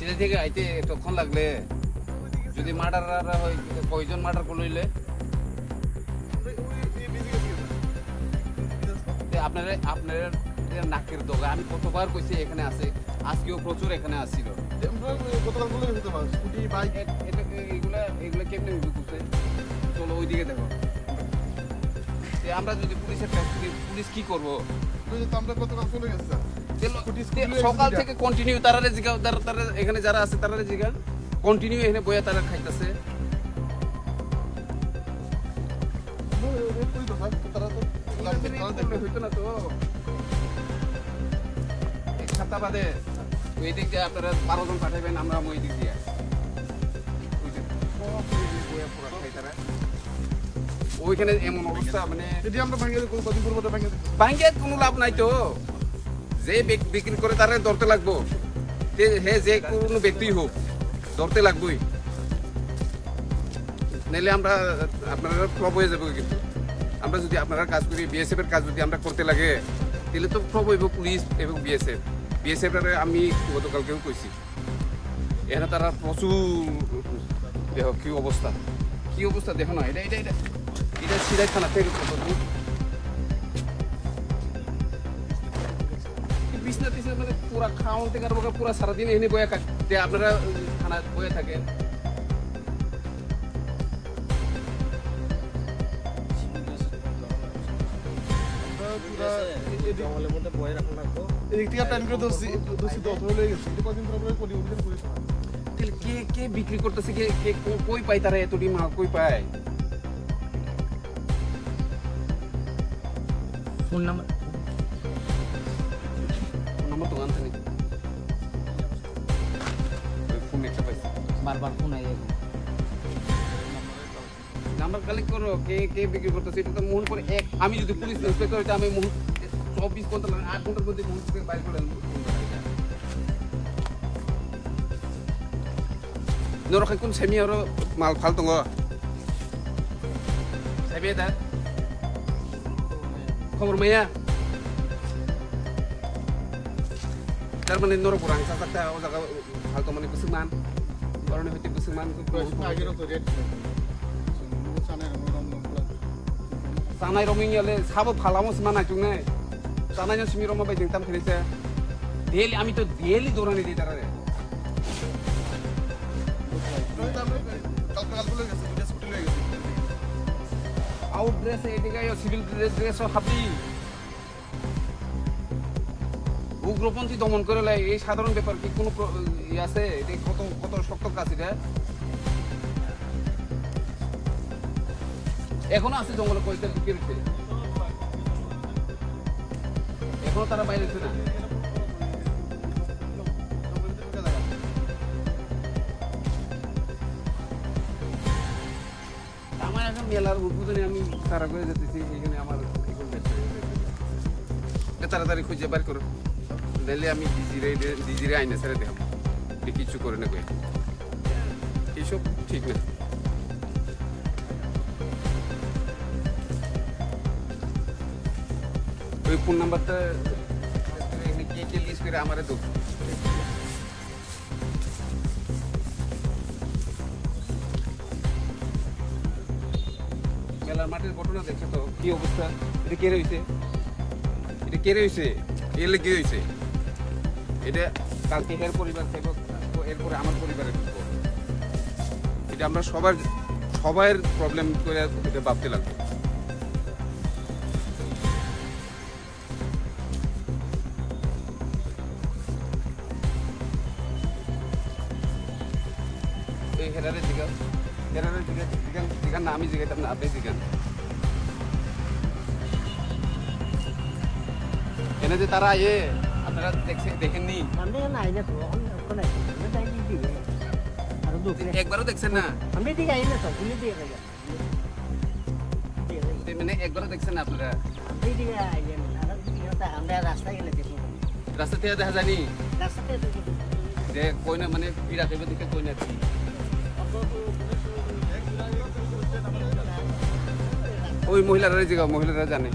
সিধা থেকে আইতে তখন লাগলে যদি মার্ডার হয় কয়জন মার্ডার করলে আপনার আপনার নাকের দোগা আমি কতবার কইছি এখানে আছে আজকেও প্রচুর এখানে আসছিল গতকাল বলে গেছে তোমার স্কুটি বাইক এগুলা এগুলা কেমনে বুঝছে চলো ওইদিকে দেখো আমরা যদি পুলিশের কাছ থেকে পুলিশ কি করবো আমরা গতকাল চলে গেছে সকাল থেকে কন্টিনিউ তারা এখানে যারা আছে তারা জিগা কন্টিনিউ এখানে বইয়া তারা খাইতেছে হইতো না তো এক সপ্তাহ বাদে ওই দিক দিয়ে আপনারা 12 জন পাঠাইবেন আমরা ওই দিক দিয়ে ওইখানে এমন অবস্থা মানে আমরা ভাঙিয়ে কোনো লাভ নাই তো যে বিক্রি করে তারা ধরতে লাগবো হ্যাঁ যে কোনো ব্যক্তি হোক ধরতে লাগবোই নাইলে আমরা আপনারা ফ্লপ হয়ে যাবো কিন্তু আমরা যদি আপনারা কাজ করি বিএসএফ এর কাজ যদি আমরা করতে লাগে তাহলে তো ফ্লপ হইব পুলিশ এবং বিএসএফ এর আমি গতকালকেও কইছি এখানে তারা প্রচুর দেখো কি অবস্থা দেখো না এটা সিরাজ থানা থেকে বিছনা মানে পুরা খাওয়ান থেকে পুরা সারাদিন এনে বয়ে খাচ্ছে আপনারা থানা বয়ে থাকেন কে বিক্রি করতেছে কে কই পায় তারা এতটি মাল কই পায় ফোন নাম্বার তো আনতে নেই ফোন একটা পাইছি বারবার ফোন আই নাম্বার কালেক্ট করো কে বিক্রি করতেছে এটা তো মন করে এক আমি যদি পুলিশ ইন্সপেক্টর হইতে আমি 24 ঘন্টা 8 ঘন্টার মধ্যে মন থেকে বাইর করে নরখাই কোন সেমি আর মাল ফালতো গো সেমি দা খবর মাইয়া তার মানে নর পুরাং সাথে ও জায়গা ফালতো মানে কুসুমান কারণে হইতে কুসুমান আগের তো রেট জানাই রমিং গেলে সাবো ফালামো সিমান আইতুনে জানাই সিমি রমা বাই দিতাম খেলেছে ডেলি আমি তো ডেলি দৌড়ানি দিই তারা আউট ড্রেস এদিকে সিভিল ড্রেস হাবি উগ্রপন্থী দমন করে লাই এই সাধারণ ব্যাপার কি কোনো আছে কত শক্ত কাজ এটা এখনো আছে জঙ্গলে কয়েকটা ঢুকে রয়েছে এখনো তারা বাইরে হচ্ছে না আমার এখন মেলার উদ্বোধনে আমি তারা করে যেতেছি এখানে আমার তাড়াতাড়ি খুঁজে বার করো নাহলে আমি ডিজিরে আইনে ছেড়ে দেখাবো কিছু করে নেবে এইসব ঠিক না ওই ফোন নাম্বারটা কে লিস্ট করে আমারে দেব মেলার মাঠের ঘটনা দেখছো তো কি অবস্থা এটা কে রয়েছে এলে কি হয়েছে এটা কালকে এর পরিবার থেকে এরপরে আমার পরিবারের এটা আমরা সবার প্রবলেম করে এটা ভাবতে লাগবে এই হেরারে জিগান না আমি জিগাইতাম না আপনি জিগান এনে যে তারা আপনারা দেখেননি একবারও দেখছেন না মানে একবারও দেখছেন না আপনারা রাস্তা থেকে দেখা যায়নি যে কই না মানে পীড়া খাইবে দেখে কই না ওই মহিলারা জানে